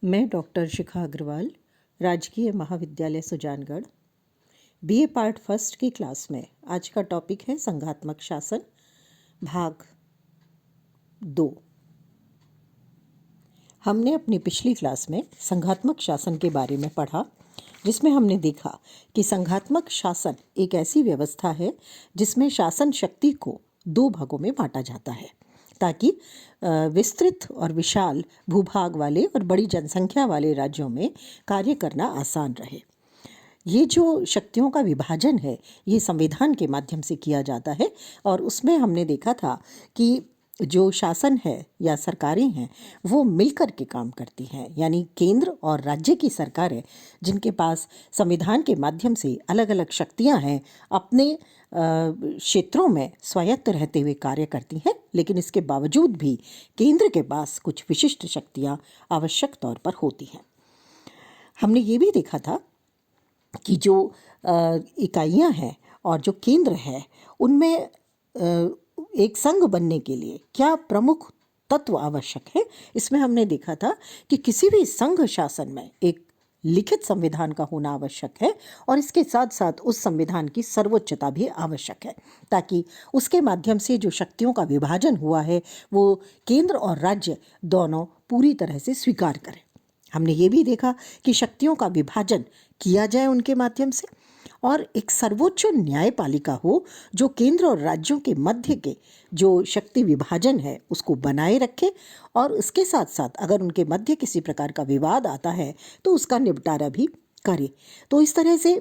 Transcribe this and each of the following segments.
मैं डॉक्टर शिखा अग्रवाल, राजकीय महाविद्यालय सुजानगढ़, बीए पार्ट फर्स्ट की क्लास में आज का टॉपिक है संघात्मक शासन भाग 2। हमने अपनी पिछली क्लास में संघात्मक शासन के बारे में पढ़ा, जिसमें हमने देखा कि संघात्मक शासन एक ऐसी व्यवस्था है जिसमें शासन शक्ति को 2 भागों में बांटा जाता है ताकि विस्तृत और विशाल भूभाग वाले और बड़ी जनसंख्या वाले राज्यों में कार्य करना आसान रहे। ये जो शक्तियों का विभाजन है ये संविधान के माध्यम से किया जाता है और उसमें हमने देखा था कि जो शासन है या सरकारें हैं वो मिलकर के काम करती हैं, यानी केंद्र और राज्य की सरकारें जिनके पास संविधान के माध्यम से अलग अलग शक्तियां हैं अपने क्षेत्रों में स्वायत्त रहते हुए कार्य करती हैं, लेकिन इसके बावजूद भी केंद्र के पास कुछ विशिष्ट शक्तियां आवश्यक तौर पर होती हैं। हमने ये भी देखा था कि जो इकाइयां हैं और जो केंद्र है उनमें एक संघ बनने के लिए क्या प्रमुख तत्व आवश्यक है। इसमें हमने देखा था कि किसी भी संघ शासन में एक लिखित संविधान का होना आवश्यक है और इसके साथ साथ उस संविधान की सर्वोच्चता भी आवश्यक है ताकि उसके माध्यम से जो शक्तियों का विभाजन हुआ है वो केंद्र और राज्य दोनों पूरी तरह से स्वीकार करें। हमने ये भी देखा कि शक्तियों का विभाजन किया जाए उनके माध्यम से और एक सर्वोच्च न्यायपालिका हो जो केंद्र और राज्यों के मध्य के जो शक्ति विभाजन है उसको बनाए रखे और उसके साथ साथ अगर उनके मध्य किसी प्रकार का विवाद आता है तो उसका निपटारा भी करे। तो इस तरह से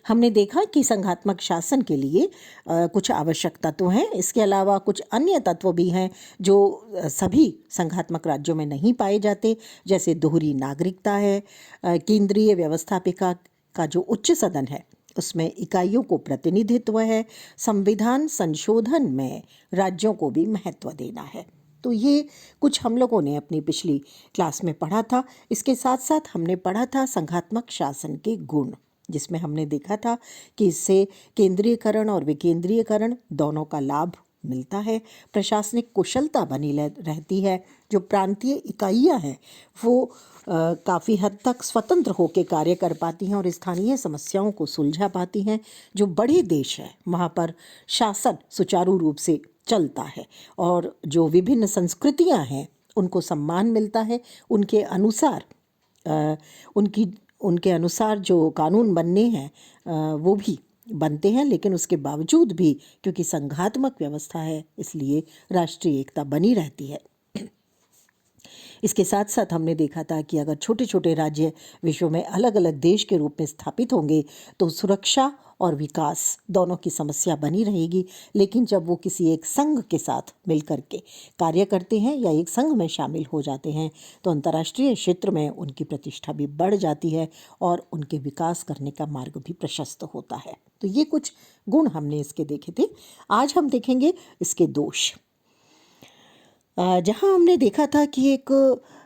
हमने देखा कि संघात्मक शासन के लिए कुछ आवश्यक तत्व हैं। इसके अलावा कुछ अन्य तत्व भी हैं जो सभी संघात्मक राज्यों में नहीं पाए जाते, जैसे दोहरी नागरिकता है, केंद्रीय व्यवस्थापिका का जो उच्च सदन है उसमें इकाइयों को प्रतिनिधित्व है, संविधान संशोधन में राज्यों को भी महत्व देना है। तो ये कुछ हम लोगों ने अपनी पिछली क्लास में पढ़ा था। इसके साथ साथ हमने पढ़ा था संघात्मक शासन के गुण, जिसमें हमने देखा था कि इससे केंद्रीयकरण और विकेंद्रीयकरण दोनों का लाभ मिलता है, प्रशासनिक कुशलता बनी रहती है, जो प्रांतीय इकाइयां हैं वो काफ़ी हद तक स्वतंत्र होकर कार्य कर पाती हैं और स्थानीय समस्याओं को सुलझा पाती हैं। जो बड़े देश हैं वहाँ पर शासन सुचारू रूप से चलता है और जो विभिन्न संस्कृतियाँ हैं उनको सम्मान मिलता है, उनके अनुसार उनके अनुसार जो कानून बनने हैं वो भी बनते हैं, लेकिन उसके बावजूद भी क्योंकि संघात्मक व्यवस्था है इसलिए राष्ट्रीय एकता बनी रहती है। इसके साथ साथ हमने देखा था कि अगर छोटे छोटे राज्य विश्व में अलग अलग देश के रूप में स्थापित होंगे तो सुरक्षा और विकास दोनों की समस्या बनी रहेगी, लेकिन जब वो किसी एक संघ के साथ मिलकर के कार्य करते हैं या एक संघ में शामिल हो जाते हैं तो अंतर्राष्ट्रीय क्षेत्र में उनकी प्रतिष्ठा भी बढ़ जाती है और उनके विकास करने का मार्ग भी प्रशस्त होता है। तो ये कुछ गुण हमने इसके देखे थे। आज हम देखेंगे इसके दोष। जहाँ हमने देखा था कि एक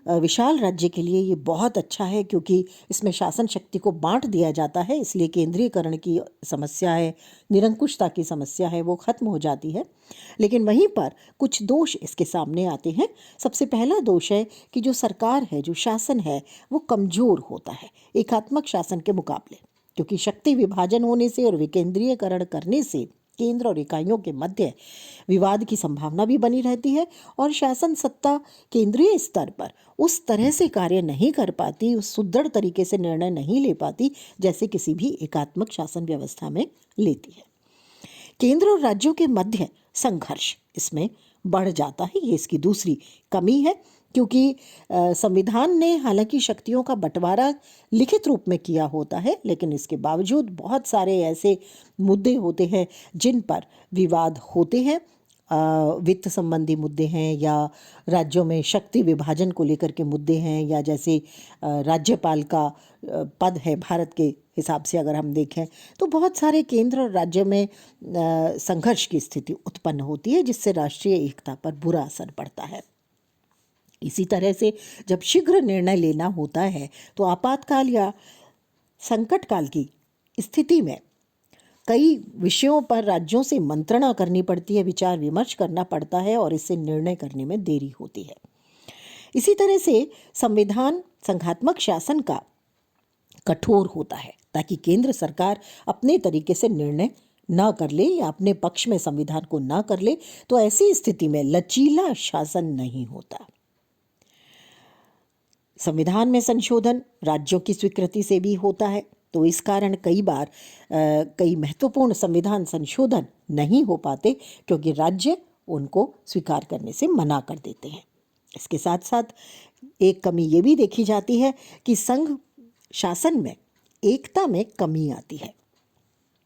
विशाल राज्य के लिए ये बहुत अच्छा है क्योंकि इसमें शासन शक्ति को बांट दिया जाता है, इसलिए केंद्रीयकरण की समस्या है, निरंकुशता की समस्या है वो खत्म हो जाती है। लेकिन वहीं पर कुछ दोष इसके सामने आते हैं। सबसे पहला दोष है कि जो सरकार है, जो शासन है वो कमज़ोर होता है एकात्मक शासन के मुकाबले, क्योंकि शक्ति विभाजन होने से और विकेंद्रीयकरण करने से केंद्र और इकाइयों के मध्य विवाद की संभावना भी बनी रहती है और शासन सत्ता केंद्रीय स्तर पर उस तरह से कार्य नहीं कर पाती, उस सुदृढ़ तरीके से निर्णय नहीं ले पाती जैसे किसी भी एकात्मक शासन व्यवस्था में लेती है। केंद्र और राज्यों के मध्य संघर्ष इसमें बढ़ जाता है, ये इसकी दूसरी कमी है, क्योंकि संविधान ने हालांकि शक्तियों का बंटवारा लिखित रूप में किया होता है, लेकिन इसके बावजूद बहुत सारे ऐसे मुद्दे होते हैं जिन पर विवाद होते हैं। वित्त संबंधी मुद्दे हैं या राज्यों में शक्ति विभाजन को लेकर के मुद्दे हैं, या जैसे राज्यपाल का पद है भारत के हिसाब से अगर हम देखें तो बहुत सारे केंद्र और राज्य में संघर्ष की स्थिति उत्पन्न होती है जिससे राष्ट्रीय एकता पर बुरा असर पड़ता है। इसी तरह से जब शीघ्र निर्णय लेना होता है तो आपातकाल या संकट काल की स्थिति में कई विषयों पर राज्यों से मंत्रणा करनी पड़ती है, विचार विमर्श करना पड़ता है और इससे निर्णय करने में देरी होती है। इसी तरह से संविधान संघात्मक शासन का कठोर होता है ताकि केंद्र सरकार अपने तरीके से निर्णय ना कर ले या अपने पक्ष में संविधान को ना कर ले, तो ऐसी स्थिति में लचीला शासन नहीं होता। संविधान में संशोधन राज्यों की स्वीकृति से भी होता है, तो इस कारण कई बार कई महत्वपूर्ण संविधान संशोधन नहीं हो पाते क्योंकि राज्य उनको स्वीकार करने से मना कर देते हैं। इसके साथ साथ एक कमी ये भी देखी जाती है कि संघ शासन में एकता में कमी आती है।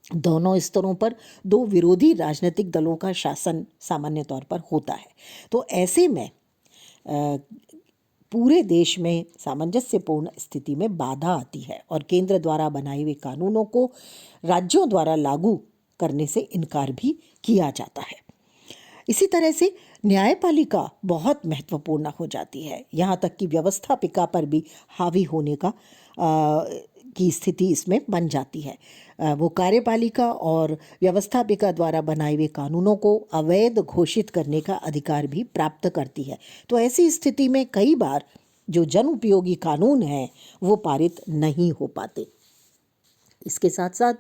दोनों स्तरों पर दो विरोधी राजनीतिक दलों का शासन सामान्य तौर पर होता है, तो ऐसे में पूरे देश में सामंजस्यपूर्ण स्थिति में बाधा आती है और केंद्र द्वारा बनाए हुए कानूनों को राज्यों द्वारा लागू करने से इनकार भी किया जाता है। इसी तरह से न्यायपालिका बहुत महत्वपूर्ण हो जाती है, यहाँ तक कि व्यवस्थापिका पर भी हावी होने की स्थिति इसमें बन जाती है। वो कार्यपालिका और व्यवस्थापिका द्वारा बनाए हुए कानूनों को अवैध घोषित करने का अधिकार भी प्राप्त करती है। तो ऐसी स्थिति में कई बार जो जन उपयोगी कानून हैं वो पारित नहीं हो पाते। इसके साथ साथ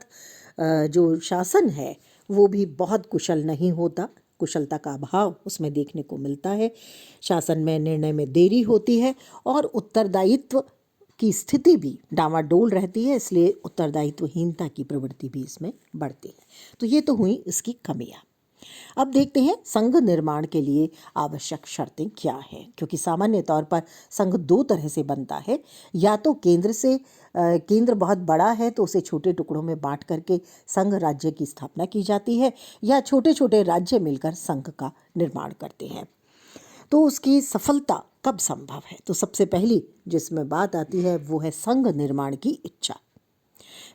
जो शासन है वो भी बहुत कुशल नहीं होता, कुशलता का अभाव उसमें देखने को मिलता है। शासन में निर्णय में देरी होती है और उत्तरदायित्व की स्थिति भी डामाडोल रहती है, इसलिए उत्तरदायित्वहीनता की प्रवृत्ति भी इसमें बढ़ती है। तो ये तो हुई इसकी कमियां। अब देखते हैं संघ निर्माण के लिए आवश्यक शर्तें क्या हैं, क्योंकि सामान्य तौर पर संघ दो तरह से बनता है। या तो केंद्र बहुत बड़ा है तो उसे छोटे टुकड़ों में बांट करके संघ राज्य की स्थापना की जाती है, या छोटे छोटे राज्य मिलकर संघ का निर्माण करते हैं। तो उसकी सफलता कब संभव है? तो सबसे पहली जिसमें बात आती है वो है संघ निर्माण की इच्छा।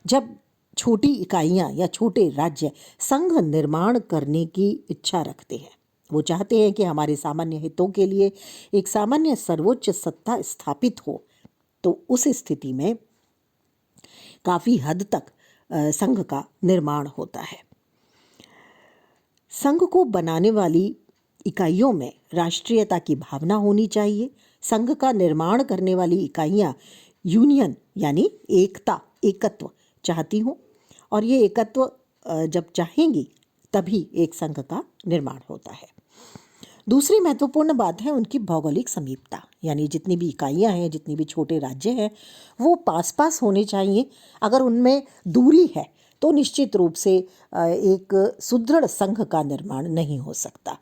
जब छोटी इकाइयां या छोटे राज्य संघ निर्माण करने की इच्छा रखते हैं, वो चाहते हैं कि हमारे सामान्य हितों के लिए एक सामान्य सर्वोच्च सत्ता स्थापित हो, तो उस स्थिति में काफ़ी हद तक संघ का निर्माण होता है। संघ को बनाने वाली इकाइयों में राष्ट्रीयता की भावना होनी चाहिए। संघ का निर्माण करने वाली इकाइयां यूनियन यानी एकत्व चाहती हों, और ये एकत्व जब चाहेंगी तभी एक संघ का निर्माण होता है। दूसरी महत्वपूर्ण बात है उनकी भौगोलिक समीपता, यानी जितनी भी इकाइयां हैं, जितनी भी छोटे राज्य हैं, वो पास पास होने चाहिए। अगर उनमें दूरी है तो निश्चित रूप से एक सुदृढ़ संघ का निर्माण नहीं हो सकता।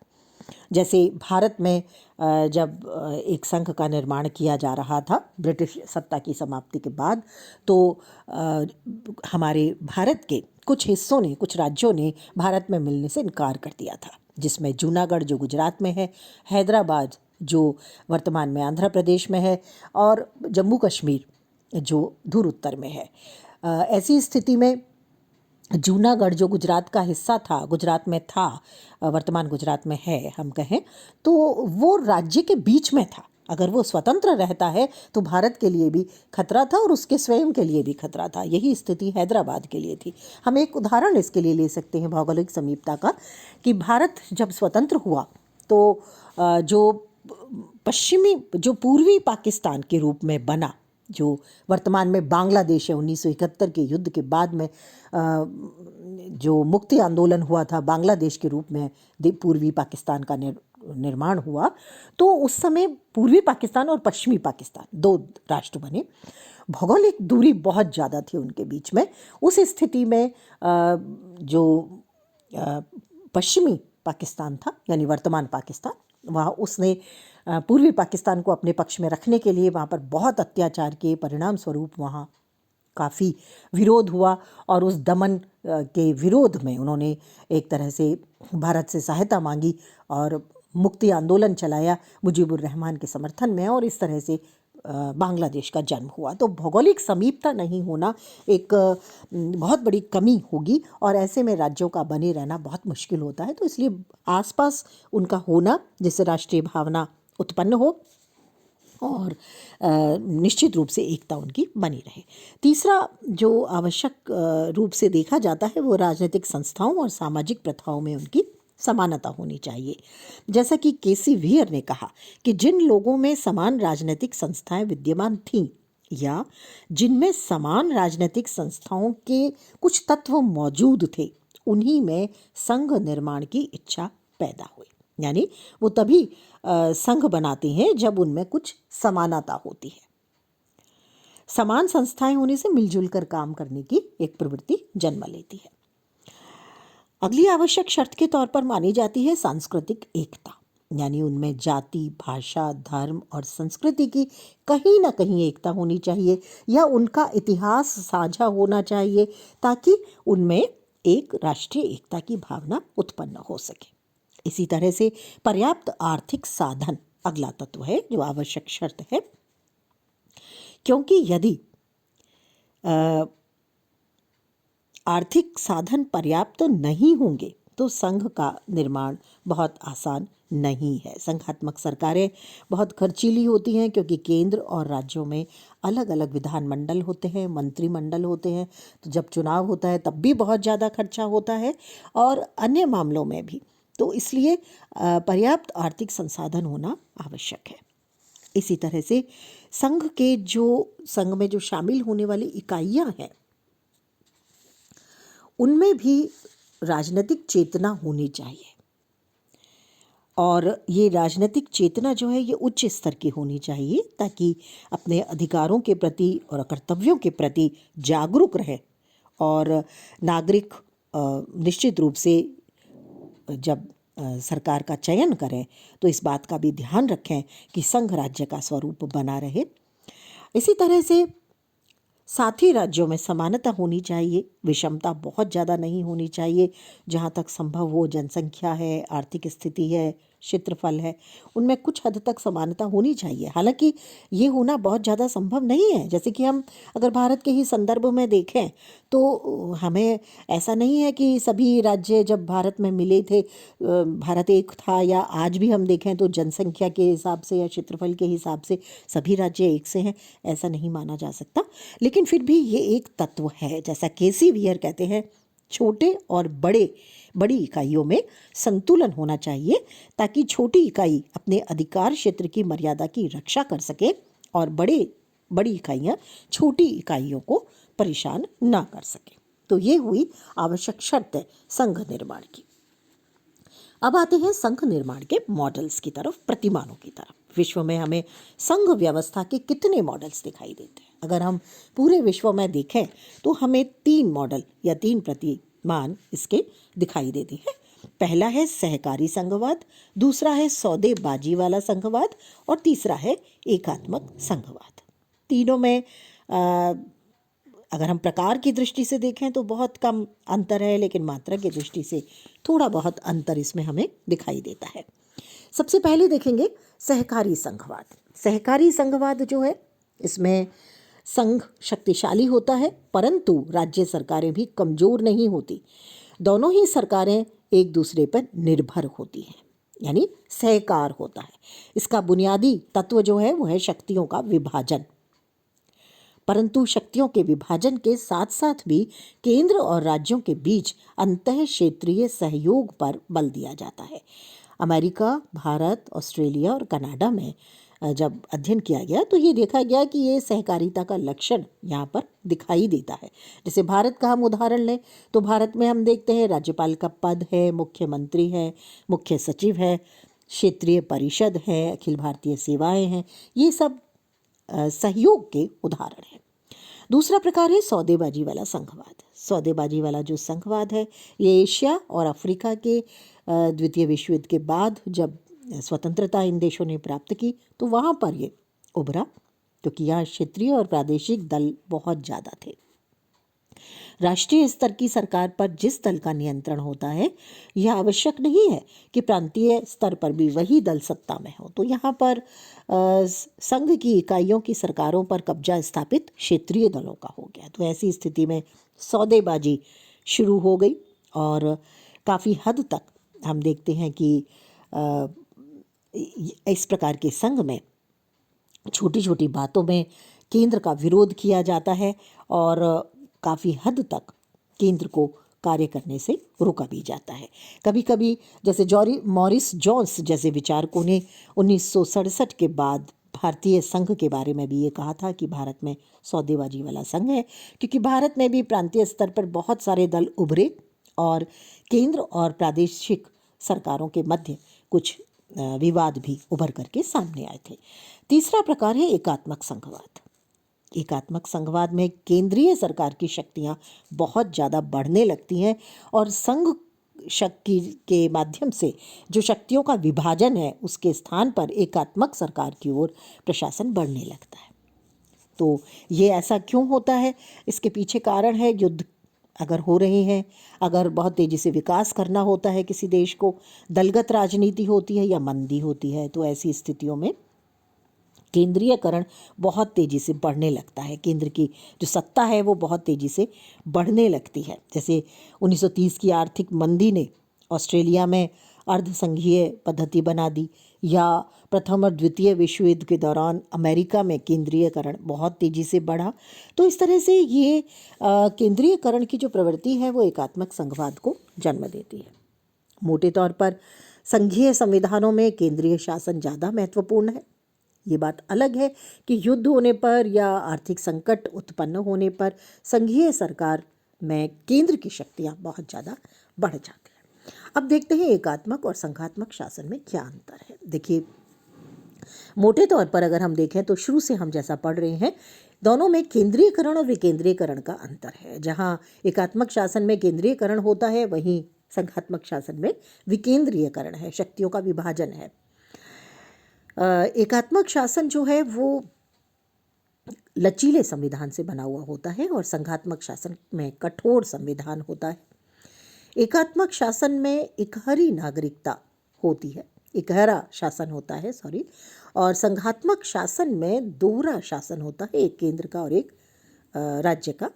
जैसे भारत में जब एक संघ का निर्माण किया जा रहा था ब्रिटिश सत्ता की समाप्ति के बाद, तो हमारे भारत के कुछ हिस्सों ने, कुछ राज्यों ने भारत में मिलने से इनकार कर दिया था, जिसमें जूनागढ़ जो गुजरात में है, हैदराबाद जो वर्तमान में आंध्र प्रदेश में है, और जम्मू कश्मीर जो धुर उत्तर में है। ऐसी स्थिति में जूनागढ़ जो गुजरात का हिस्सा था, गुजरात में था, वर्तमान गुजरात में है हम कहें, तो वो राज्य के बीच में था। अगर वो स्वतंत्र रहता है तो भारत के लिए भी खतरा था और उसके स्वयं के लिए भी खतरा था। यही स्थिति हैदराबाद के लिए थी। हम एक उदाहरण इसके लिए ले सकते हैं भौगोलिक समीपता का, कि भारत जब स्वतंत्र हुआ तो जो पूर्वी पाकिस्तान के रूप में बना, जो वर्तमान में बांग्लादेश है, 1971 के युद्ध के बाद में जो मुक्ति आंदोलन हुआ था बांग्लादेश के रूप में पूर्वी पाकिस्तान का निर्माण हुआ, तो उस समय पूर्वी पाकिस्तान और पश्चिमी पाकिस्तान दो राष्ट्र बने। भौगोलिक दूरी बहुत ज़्यादा थी उनके बीच में। उस स्थिति में जो पश्चिमी पाकिस्तान था यानी वर्तमान पाकिस्तान, वहाँ उसने पूर्वी पाकिस्तान को अपने पक्ष में रखने के लिए वहाँ पर बहुत अत्याचार के परिणाम स्वरूप वहाँ काफ़ी विरोध हुआ, और उस दमन के विरोध में उन्होंने एक तरह से भारत से सहायता मांगी और मुक्ति आंदोलन चलाया मुजीबुर रहमान के समर्थन में, और इस तरह से बांग्लादेश का जन्म हुआ। तो भौगोलिक समीपता नहीं होना एक बहुत बड़ी कमी होगी, और ऐसे में राज्यों का बने रहना बहुत मुश्किल होता है। तो इसलिए आसपास उनका होना जिससे राष्ट्रीय भावना उत्पन्न हो और निश्चित रूप से एकता उनकी बनी रहे। तीसरा जो आवश्यक रूप से देखा जाता है वो राजनीतिक संस्थाओं और सामाजिक प्रथाओं में उनकी समानता होनी चाहिए। जैसा कि केसी वियर ने कहा कि जिन लोगों में समान राजनीतिक संस्थाएं विद्यमान थीं या जिनमें समान राजनीतिक संस्थाओं के कुछ तत्व मौजूद थे, उन्हीं में संघ निर्माण की इच्छा पैदा हुई। यानी वो तभी संघ बनाते हैं जब उनमें कुछ समानता होती है। समान संस्थाएं होने से मिलजुल कर काम करने की एक प्रवृत्ति जन्म लेती है। अगली आवश्यक शर्त के तौर पर मानी जाती है सांस्कृतिक एकता, यानी उनमें जाति, भाषा, धर्म और संस्कृति की कहीं ना कहीं एकता होनी चाहिए या उनका इतिहास साझा होना चाहिए ताकि उनमें एक राष्ट्रीय एकता की भावना उत्पन्न हो सके। इसी तरह से पर्याप्त आर्थिक साधन अगला तत्व है जो आवश्यक शर्त है, क्योंकि यदि आर्थिक साधन पर्याप्त नहीं होंगे तो संघ का निर्माण बहुत आसान नहीं है। संघात्मक सरकारें बहुत खर्चीली होती हैं क्योंकि केंद्र और राज्यों में अलग अलग विधानमंडल होते हैं, मंत्रिमंडल होते हैं, तो जब चुनाव होता है तब भी बहुत ज़्यादा खर्चा होता है और अन्य मामलों में भी। तो इसलिए पर्याप्त आर्थिक संसाधन होना आवश्यक है। इसी तरह से संघ में जो शामिल होने वाली इकाइयां हैं उनमें भी राजनीतिक चेतना होनी चाहिए और ये राजनीतिक चेतना जो है ये उच्च स्तर की होनी चाहिए ताकि अपने अधिकारों के प्रति और कर्तव्यों के प्रति जागरूक रहे और नागरिक निश्चित रूप से जब सरकार का चयन करें तो इस बात का भी ध्यान रखें कि संघ राज्य का स्वरूप बना रहे। इसी तरह से साथ ही राज्यों में समानता होनी चाहिए, विषमता बहुत ज़्यादा नहीं होनी चाहिए। जहाँ तक संभव हो, जनसंख्या है, आर्थिक स्थिति है, क्षेत्रफल है, उनमें कुछ हद तक समानता होनी चाहिए। हालांकि ये होना बहुत ज़्यादा संभव नहीं है। जैसे कि हम अगर भारत के ही संदर्भ में देखें तो हमें ऐसा नहीं है कि सभी राज्य जब भारत में मिले थे भारत एक था, या आज भी हम देखें तो जनसंख्या के हिसाब से या क्षेत्रफल के हिसाब से सभी राज्य एक से हैं, ऐसा नहीं माना जा सकता। लेकिन फिर भी ये एक तत्व है, जैसा केसी वियर कहते हैं, छोटे और बड़ी इकाइयों में संतुलन होना चाहिए ताकि छोटी इकाई अपने अधिकार क्षेत्र की मर्यादा की रक्षा कर सके और बड़ी इकाइयां छोटी इकाइयों को परेशान ना कर सके। तो ये हुई आवश्यक शर्त संघ निर्माण की। अब आते हैं संघ निर्माण के मॉडल्स की तरफ, प्रतिमानों की तरफ। विश्व में हमें संघ व्यवस्था के कितने मॉडल्स दिखाई देते हैं? अगर हम पूरे विश्व में देखें तो हमें 3 मॉडल या 3 प्रतिमान इसके दिखाई देते हैं। पहला है सहकारी संघवाद, दूसरा है सौदेबाजी वाला संघवाद और तीसरा है एकात्मक संघवाद। तीनों में अगर हम प्रकार की दृष्टि से देखें तो बहुत कम अंतर है, लेकिन मात्रा की दृष्टि से थोड़ा बहुत अंतर इसमें हमें दिखाई देता है। सबसे पहले देखेंगे सहकारी संघवाद। सहकारी संघवाद जो है इसमें संघ शक्तिशाली होता है परंतु राज्य सरकारें भी कमज़ोर नहीं होती। दोनों ही सरकारें एक दूसरे पर निर्भर होती हैं, यानी सहकार होता है। इसका बुनियादी तत्व जो है वो है शक्तियों का विभाजन, परंतु शक्तियों के विभाजन के साथ साथ भी केंद्र और राज्यों के बीच अंतः क्षेत्रीय सहयोग पर बल दिया जाता है। अमेरिका, भारत, ऑस्ट्रेलिया और कनाडा में जब अध्ययन किया गया तो ये देखा गया कि ये सहकारिता का लक्षण यहाँ पर दिखाई देता है। जैसे भारत का हम उदाहरण लें तो भारत में हम देखते हैं राज्यपाल का पद है, मुख्यमंत्री है, मुख्य सचिव है, क्षेत्रीय परिषद है, अखिल भारतीय सेवाएं हैं, ये सब सहयोग के उदाहरण हैं। दूसरा प्रकार है सौदेबाजी वाला संघवाद। सौदेबाजी वाला जो संघवाद है ये एशिया और अफ्रीका के द्वितीय विश्व युद्ध के बाद जब स्वतंत्रता इन देशों ने प्राप्त की तो वहाँ पर ये उभरा, क्योंकि यहाँ क्षेत्रीय और प्रादेशिक दल बहुत ज़्यादा थे। राष्ट्रीय स्तर की सरकार पर जिस दल का नियंत्रण होता है यह आवश्यक नहीं है कि प्रांतीय स्तर पर भी वही दल सत्ता में हो। तो यहाँ पर संघ की इकाइयों की सरकारों पर कब्जा स्थापित क्षेत्रीय दलों का हो गया। तो ऐसी स्थिति में सौदेबाजी शुरू हो गई और काफ़ी हद तक हम देखते हैं कि इस प्रकार के संघ में छोटी छोटी बातों में केंद्र का विरोध किया जाता है और काफ़ी हद तक केंद्र को कार्य करने से रोका भी जाता है। कभी कभी जैसे मॉरिस जोन्स जैसे विचारकों ने 1967 के बाद भारतीय संघ के बारे में भी ये कहा था कि भारत में सौदेबाजी वाला संघ है, क्योंकि भारत में भी प्रांतीय स्तर पर बहुत सारे दल उभरे और केंद्र और प्रादेशिक सरकारों के मध्य कुछ विवाद भी उभर करके सामने आए थे। तीसरा प्रकार है एकात्मक संघवाद। एकात्मक संघवाद में केंद्रीय सरकार की शक्तियां बहुत ज़्यादा बढ़ने लगती हैं और संघ शक्ति के माध्यम से जो शक्तियों का विभाजन है उसके स्थान पर एकात्मक सरकार की ओर प्रशासन बढ़ने लगता है। तो ये ऐसा क्यों होता है? इसके पीछे कारण है युद्ध अगर हो रहे हैं, अगर बहुत तेज़ी से विकास करना होता है किसी देश को, दलगत राजनीति होती है या मंदी होती है, तो ऐसी स्थितियों में केंद्रीयकरण बहुत तेज़ी से बढ़ने लगता है। केंद्र की जो सत्ता है वो बहुत तेज़ी से बढ़ने लगती है। जैसे 1930 की आर्थिक मंदी ने ऑस्ट्रेलिया में अर्धसंघीय पद्धति बना दी, या प्रथम और द्वितीय विश्व युद्ध के दौरान अमेरिका में केंद्रीयकरण बहुत तेज़ी से बढ़ा। तो इस तरह से ये केंद्रीयकरण की जो प्रवृत्ति है वो एकात्मक संघवाद को जन्म देती है। मोटे तौर पर संघीय संविधानों में केंद्रीय शासन ज़्यादा महत्वपूर्ण है। ये बात अलग है कि युद्ध होने पर या आर्थिक संकट उत्पन्न होने पर संघीय सरकार में केंद्र की शक्तियाँ बहुत ज़्यादा बढ़ जाती हैं। अब देखते हैं एकात्मक और संघात्मक शासन में क्या अंतर है। देखिए, मोटे तौर पर अगर हम देखें तो शुरू से हम जैसा पढ़ रहे हैं, दोनों में केंद्रीयकरण और विकेंद्रीयकरण का अंतर है। जहाँ एकात्मक शासन में केंद्रीयकरण होता है, वहीं संघात्मक शासन में विकेंद्रीयकरण है, शक्तियों का विभाजन है। एकात्मक शासन जो है वो लचीले संविधान से बना हुआ होता है और संघात्मक शासन में कठोर संविधान होता है। एकात्मक शासन में इकहरी नागरिकता होती है, इकहरा शासन होता है और संघात्मक शासन में दोहरा शासन होता है, एक केंद्र का और एक राज्य का।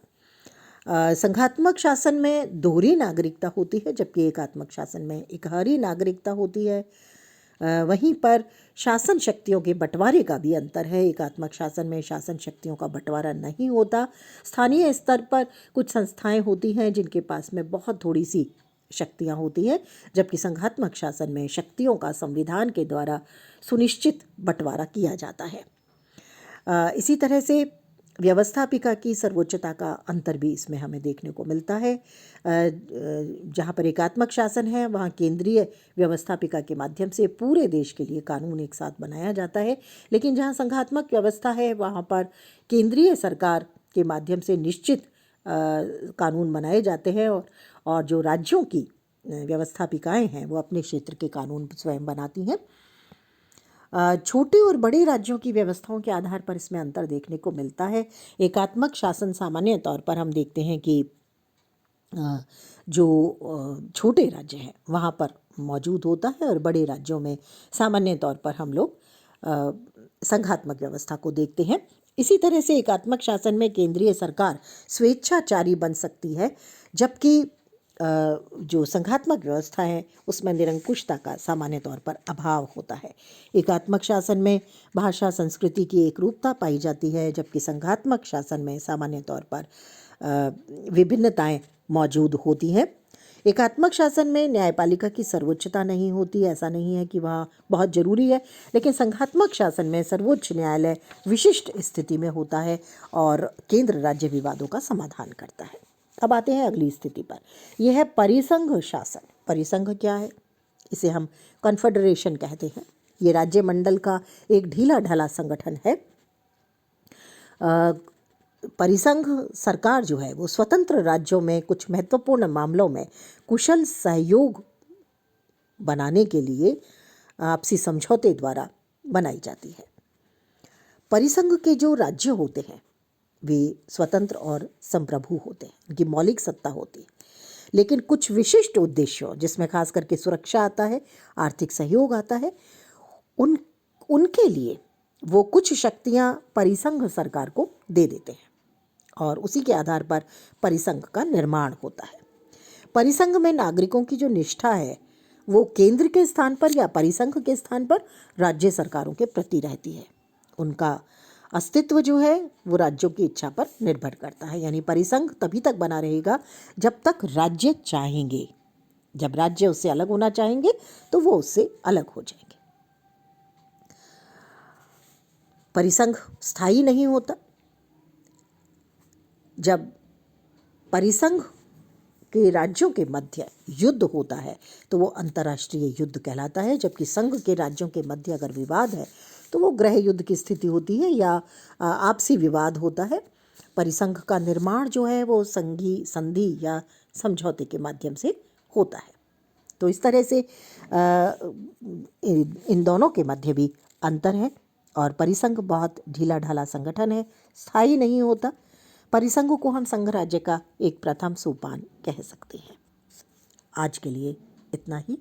संघात्मक शासन में दोहरी नागरिकता होती है, जबकि एकात्मक शासन में इकहरी नागरिकता होती है। वहीं पर शासन शक्तियों के बंटवारे का भी अंतर है। एकात्मक शासन में शासन शक्तियों का बंटवारा नहीं होता। स्थानीय स्तर पर कुछ संस्थाएं होती हैं जिनके पास में बहुत थोड़ी सी शक्तियां होती हैं, जबकि संघात्मक शासन में शक्तियों का संविधान के द्वारा सुनिश्चित बंटवारा किया जाता है। इसी तरह से व्यवस्थापिका की सर्वोच्चता का अंतर भी इसमें हमें देखने को मिलता है। जहाँ पर एकात्मक शासन है वहाँ केंद्रीय व्यवस्थापिका के माध्यम से पूरे देश के लिए कानून एक साथ बनाया जाता है, लेकिन जहाँ संघात्मक व्यवस्था है वहाँ पर केंद्रीय सरकार के माध्यम से निश्चित कानून बनाए जाते हैं और जो राज्यों की व्यवस्थापिकाएं हैं वो अपने क्षेत्र के कानून स्वयं बनाती हैं। छोटे और बड़े राज्यों की व्यवस्थाओं के आधार पर इसमें अंतर देखने को मिलता है। एकात्मक शासन सामान्य तौर पर हम देखते हैं कि जो छोटे राज्य हैं वहाँ पर मौजूद होता है और बड़े राज्यों में सामान्य तौर पर हम लोग संघात्मक व्यवस्था को देखते हैं। इसी तरह से एकात्मक शासन में केंद्रीय सरकार स्वेच्छाचारी बन सकती है, जबकि जो संघात्मक व्यवस्था है उसमें निरंकुशता का सामान्य तौर पर अभाव होता है। एकात्मक शासन में भाषा संस्कृति की एकरूपता पाई जाती है, जबकि संघात्मक शासन में सामान्य तौर पर विभिन्नताएं मौजूद होती हैं। एकात्मक शासन में न्यायपालिका की सर्वोच्चता नहीं होती, ऐसा नहीं है कि वहाँ बहुत ज़रूरी है, लेकिन संघात्मक शासन में सर्वोच्च न्यायालय विशिष्ट स्थिति में होता है और केंद्र राज्य विवादों का समाधान करता है। अब आते हैं अगली स्थिति पर, यह है परिसंघ शासन। परिसंघ क्या है? इसे हम कॉन्फेडरेशन कहते हैं। ये राज्य मंडल का एक ढीला ढाला संगठन है। परिसंघ सरकार जो है वो स्वतंत्र राज्यों में कुछ महत्वपूर्ण मामलों में कुशल सहयोग बनाने के लिए आपसी समझौते द्वारा बनाई जाती है। परिसंघ के जो राज्य होते हैं वे स्वतंत्र और संप्रभु होते हैं, उनकी मौलिक सत्ता होती है, लेकिन कुछ विशिष्ट उद्देश्यों जिसमें खास करके सुरक्षा आता है, आर्थिक सहयोग आता है, उनके लिए वो कुछ शक्तियां परिसंघ सरकार को दे देते हैं और उसी के आधार पर परिसंघ का निर्माण होता है। परिसंघ में नागरिकों की जो निष्ठा है वो केंद्र के स्थान पर या परिसंघ के स्थान पर राज्य सरकारों के प्रति रहती है। उनका अस्तित्व जो है वो राज्यों की इच्छा पर निर्भर करता है। यानी परिसंघ तभी तक बना रहेगा जब तक राज्य चाहेंगे। जब राज्य उससे अलग होना चाहेंगे तो वो उससे अलग हो जाएंगे। परिसंघ स्थायी नहीं होता। जब परिसंघ के राज्यों के मध्य युद्ध होता है तो वो अंतर्राष्ट्रीय युद्ध कहलाता है, जबकि संघ के राज्यों के मध्य अगर विवाद है तो वो गृह युद्ध की स्थिति होती है या आपसी विवाद होता है। परिसंघ का निर्माण जो है वो संधि या समझौते के माध्यम से होता है। तो इस तरह से इन दोनों के मध्य भी अंतर है। और परिसंघ बहुत ढीला ढाला संगठन है, स्थायी नहीं होता। परिसंघ को हम संघ राज्य का एक प्रथम सोपान कह सकते हैं। आज के लिए इतना ही।